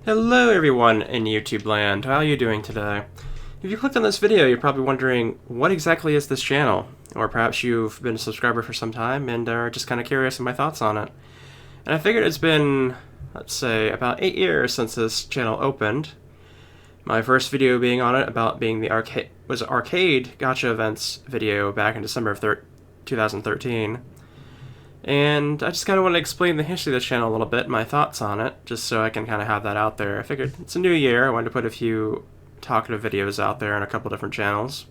Hello everyone in YouTube land, how are you doing today? If you clicked on this video, you're probably wondering, what exactly is this channel? Or perhaps you've been a subscriber for some time and are just kind of curious of my thoughts on it. And I figured it's been, let's say, about 8 years since this channel opened. My first video being on it about being the arcade gotcha events video back in December of 2013. And I just kind of want to explain the history of the channel a little bit, my thoughts on it, just so I can kind of have that out there. I figured it's a new year, I wanted to put a few talkative videos out there on a couple different channels.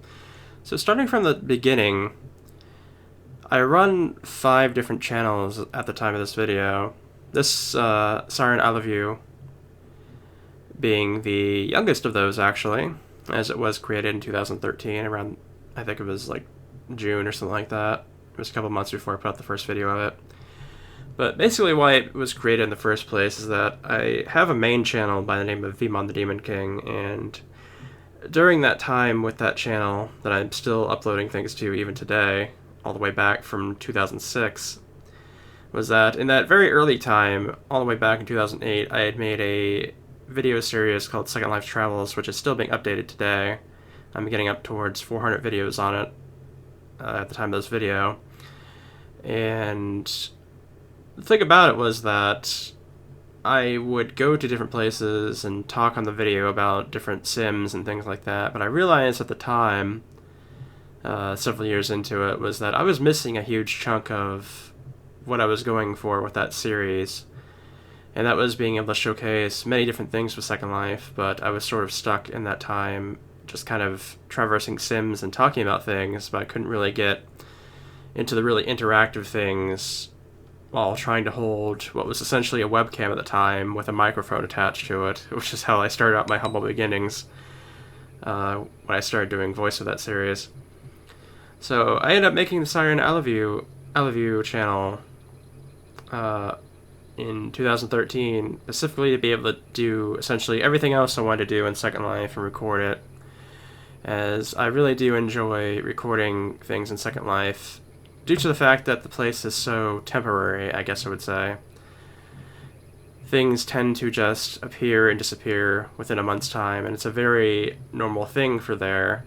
So starting from the beginning, I run 5 different channels at the time of this video. This Syaoran Aluveaux being the youngest of those, actually, as it was created in 2013, around, I think it was like June or something like that. It was a couple months before I put out the first video of it. But basically why it was created in the first place is that I have a main channel by the name of Vmon the Demon King, and during that time with that channel that I'm still uploading things to even today, all the way back from 2006, was that in that very early time, all the way back in 2008, I had made a video series called Second Life Travels, which is still being updated today. I'm getting up towards 400 videos on it at the time of this video. And the thing about it was that I would go to different places and talk on the video about different sims and things like that, but I realized at the time, several years into it, was that I was missing a huge chunk of what I was going for with that series. And that was being able to showcase many different things with Second Life, but I was sort of stuck in that time just kind of traversing sims and talking about things, but I couldn't really get into the really interactive things while trying to hold what was essentially a webcam at the time with a microphone attached to it, which is how I started out my humble beginnings when I started doing voice of that series. So I ended up making the Syaoran Aluveaux channel in 2013, specifically to be able to do essentially everything else I wanted to do in Second Life and record it, as I really do enjoy recording things in Second Life due to the fact that the place is so temporary, I guess I would say. Things tend to just appear and disappear within a month's time, and it's a very normal thing for there.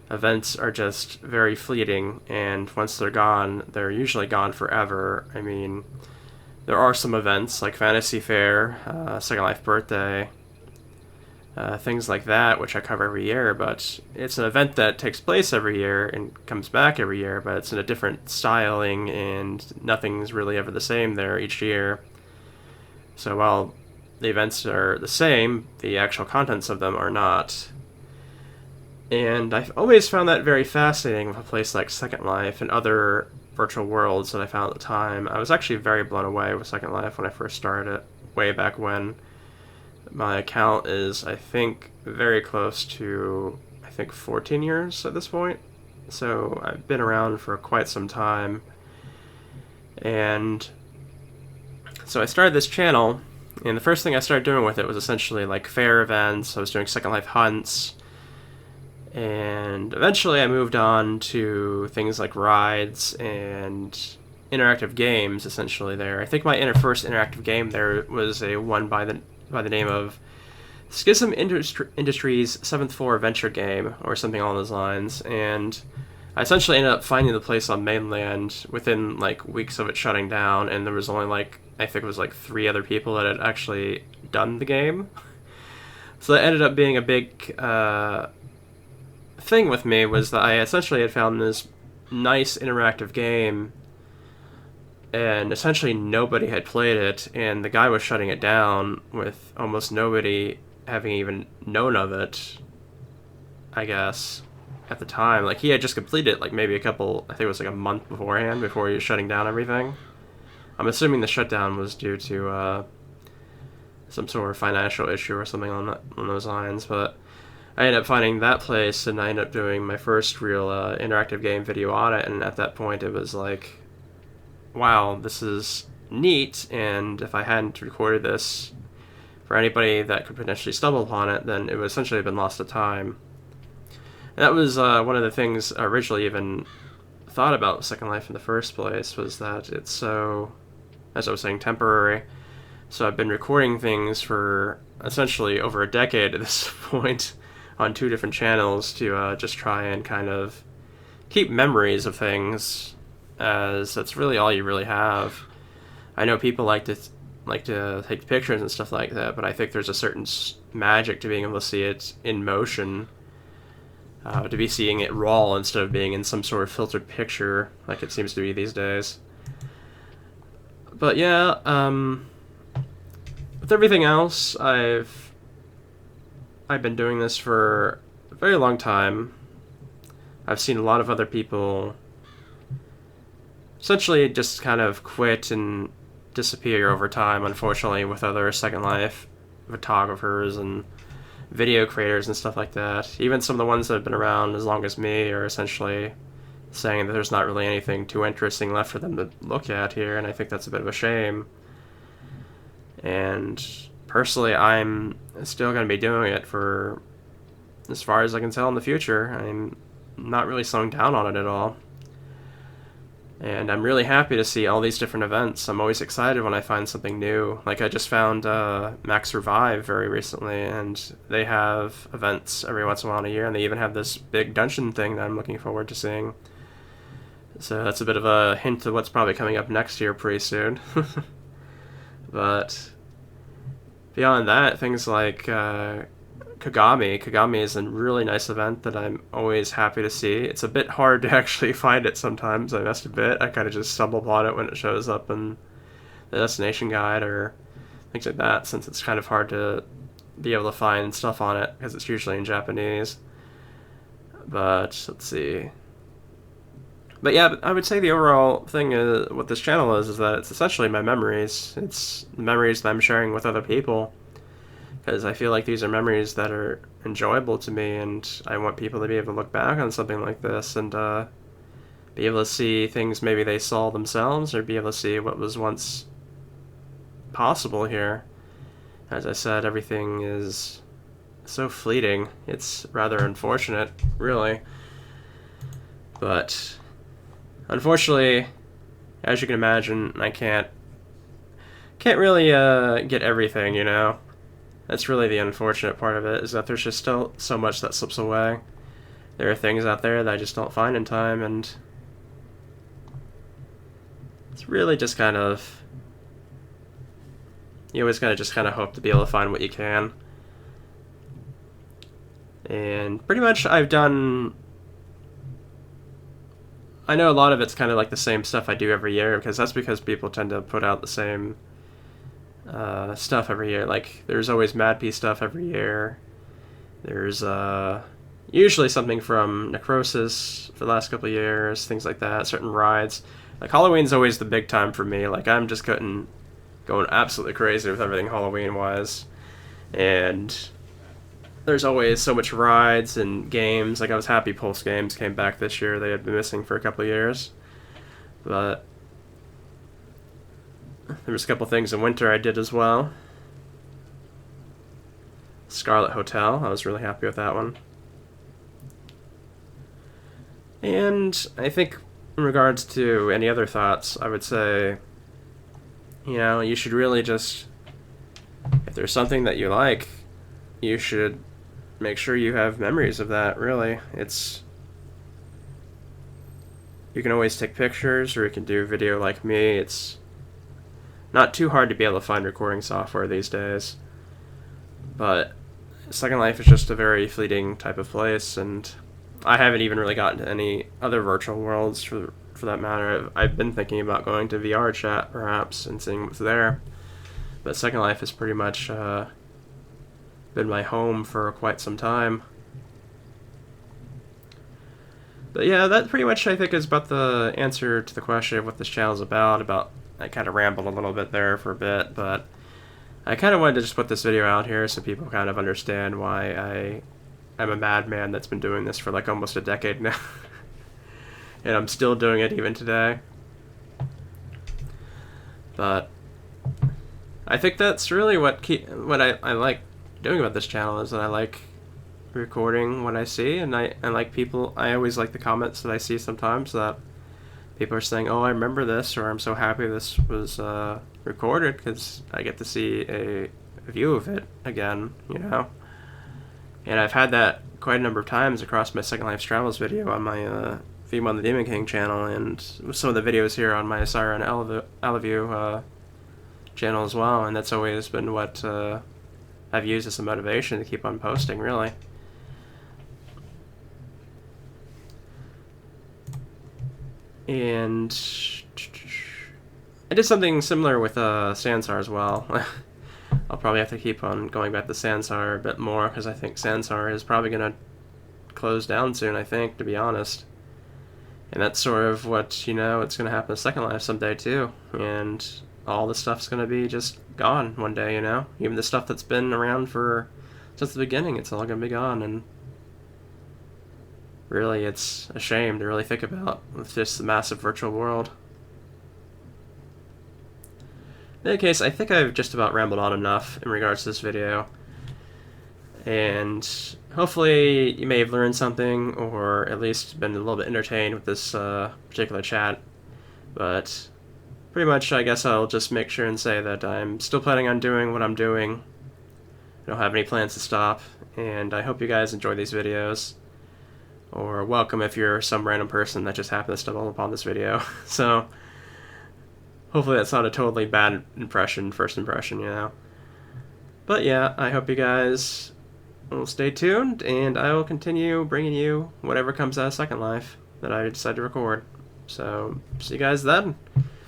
Events are just very fleeting, and once they're gone, they're usually gone forever. I mean, there are some events like Fantasy Fair, Second Life Birthday, things like that, which I cover every year, but it's an event that takes place every year and comes back every year, but it's in a different styling, and nothing's really ever the same there each year. So while the events are the same, the actual contents of them are not. And I've always found that very fascinating with a place like Second Life and other virtual worlds that I found at the time. I was actually very blown away with Second Life when I first started it, way back when. My account is, I think, very close to, 14 years at this point. So I've been around for quite some time. And so I started this channel, and the first thing I started doing with it was essentially like fair events. I was doing Second Life hunts. And eventually I moved on to things like rides and interactive games, essentially there. I think my first interactive game there was a one by the name of Schism Industries 7th Floor Adventure Game, or something along those lines, and I essentially ended up finding the place on mainland within like weeks of it shutting down, and there was only like, I think it was like 3 other people that had actually done the game. So that ended up being a big thing with me, was that I essentially had found this nice interactive game, and essentially nobody had played it, and the guy was shutting it down with almost nobody having even known of it, I guess, at the time. Like, he had just completed it, like, maybe I think it was like a month beforehand, before he was shutting down everything. I'm assuming the shutdown was due to some sort of financial issue or something on those lines, but I ended up finding that place, and I ended up doing my first real interactive game video on it, and at that point it was like, wow, this is neat, and if I hadn't recorded this for anybody that could potentially stumble upon it, then it would essentially have been lost to time. And that was one of the things I originally even thought about Second Life in the first place, was that it's so, as I was saying, temporary. So I've been recording things for essentially over a decade at this point on 2 different channels to just try and kind of keep memories of things, as that's really all you really have. I know people like to take pictures and stuff like that, but I think there's a certain magic to being able to see it in motion, to be seeing it raw instead of being in some sort of filtered picture like it seems to be these days. But yeah, with everything else, I've been doing this for a very long time. I've seen a lot of other people essentially just kind of quit and disappear over time, unfortunately, with other Second Life photographers and video creators and stuff like that. Even some of the ones that have been around as long as me are essentially saying that there's not really anything too interesting left for them to look at here, and I think that's a bit of a shame. And personally, I'm still going to be doing it for as far as I can tell in the future. I'm not really slowing down on it at all. And I'm really happy to see all these different events. I'm always excited when I find something new. Like I just found Max Revive very recently, and they have events every once in a while in a year, and they even have this big dungeon thing that I'm looking forward to seeing. So that's a bit of a hint of what's probably coming up next year pretty soon. But beyond that, things like Kagami is a really nice event that I'm always happy to see. It's a bit hard to actually find it sometimes, I must admit. I kind of just stumble upon it when it shows up in the destination guide or things like that, since it's kind of hard to be able to find stuff on it because it's usually in Japanese. But let's see. But yeah, I would say the overall thing is, what this channel is that it's essentially my memories. It's the memories that I'm sharing with other people, because I feel like these are memories that are enjoyable to me, and I want people to be able to look back on something like this and be able to see things maybe they saw themselves, or be able to see what was once possible here. As I said, everything is so fleeting. It's rather unfortunate, really. But unfortunately, as you can imagine, I can't really get everything, you know? That's really the unfortunate part of it, is that there's just still so much that slips away. There are things out there that I just don't find in time, and it's really just kind of... You always gotta just kind of hope to be able to find what you can. And pretty much I've done... I know a lot of it's kind of like the same stuff I do every year, because that's because people tend to put out the same stuff every year. Like, there's always Mad P stuff every year. There's usually something from Necrosis for the last couple of years, things like that, certain rides. Like, Halloween's always the big time for me. Like, I'm just going absolutely crazy with everything Halloween-wise. And there's always so much rides and games. Like, I was happy Pulse Games came back this year. They had been missing for a couple of years. But there was a couple things in winter I did as well. Scarlet Hotel, I was really happy with that one. And I think in regards to any other thoughts, I would say, you know, you should really just, if there's something that you like, you should make sure you have memories of that, really. You can always take pictures, or you can do video like me. It's not too hard to be able to find recording software these days. But Second Life is just a very fleeting type of place, and I haven't even really gotten to any other virtual worlds for that matter. I've been thinking about going to VR chat, perhaps, and seeing what's there. But Second Life has pretty much been my home for quite some time. But yeah, that pretty much, I think, is about the answer to the question of what this channel is about. I kind of rambled a little bit there for a bit, but I kind of wanted to just put this video out here so people kind of understand why I'm a madman that's been doing this for like almost a decade now. And I'm still doing it even today. But I think that's really what I like doing about this channel, is that I like recording what I see, and I like people. I always like the comments that I see sometimes, that people are saying, oh, I remember this, or I'm so happy this was recorded because I get to see a view of it again, you know? And I've had that quite a number of times across my Second Life Travels video on my Female the Demon King channel, and some of the videos here on my Syaoran Aluveaux channel as well, and that's always been what I've used as a motivation to keep on posting, really. And I did something similar with Sansar as well. I'll probably have to keep on going back to Sansar a bit more, because I think Sansar is probably going to close down soon, I think, to be honest. And that's sort of what, you know, it's going to happen in Second Life someday, too. And all the stuff's going to be just gone one day, you know? Even the stuff that's been around since the beginning, it's all going to be gone. And really, it's a shame to really think about with just the massive virtual world. In any case, I think I've just about rambled on enough in regards to this video. And hopefully you may have learned something, or at least been a little bit entertained with this particular chat. But pretty much, I guess I'll just make sure and say that I'm still planning on doing what I'm doing. I don't have any plans to stop, and I hope you guys enjoy these videos. Or welcome if you're some random person that just happened to stumble upon this video. So hopefully that's not a totally bad first impression, you know. But yeah, I hope you guys will stay tuned, and I will continue bringing you whatever comes out of Second Life that I decide to record. So, see you guys then.